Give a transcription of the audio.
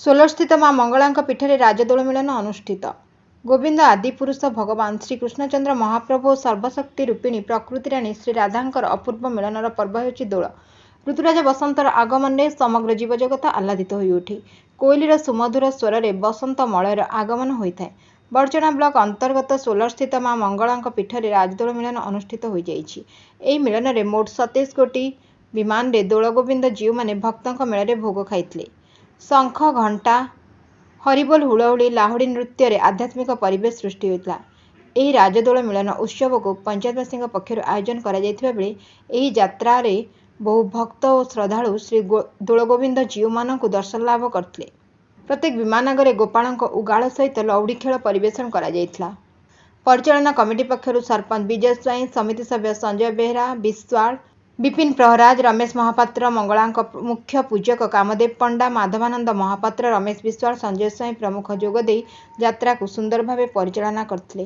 सोलरस्थित माँ मंगलांक पीठरे राजदोल मिलन अनुष्ठित। गोविंद आदिपुरुष भगवान श्रीकृष्णचंद्र महाप्रभु सर्वशक्ति रूपिणी प्रकृति राणी श्री राधांकर अपूर्व मिलनर पर्व हेउछि दोल। ऋतुराज बसंतर आगमन में समग्र जीवजगत आह्लादित होई उठे। कोइलीर सुमधुर स्वर में बसंत मलयर आगमन होता है। बड़चना ब्लॉक अंतर्गत सोलरस्थित माँ मंगलांक पीठरे राजदोल मिलन अनुष्ठित हो जाइछि। एही मिलन में मोट 27 गोटी विमान रे दोल गोविंद जीव माने भक्तों मेल भोग खाइथिले। शंख घंटा हरिबोल हुड़हुड़ी लाहुड़ी नृत्य रे आध्यात्मिक परिवेश सृष्टि होता। एही राजदोल मिलन उत्सव को पंचायतवासी पक्षर आयोजन करा जायथिबा बेले एही यात्रा रे बहु भक्त और श्रद्धालु श्री दोलगोविंद जीव मानक दर्शन लाभ करथिले। प्रत्येक विमान आगे गोपाल उगाल सहित लौड़ी खेल परिवेशन करा जायथिला। परिचालना कमिटी पक्षर सरपंच विजय स्वाई, समिति सभ्य संजय बेहरा, विश्वाल, विपिन प्रहराज, रमेश महापात्र, मंगलांक मुख्य पूजक कामदेव पंडा, माधवानंद महापात्र, रमेश विश्वाल, संजय स्वाई प्रमुख जोगदे यात्रा को सुंदर भाव परिचालना करथिले।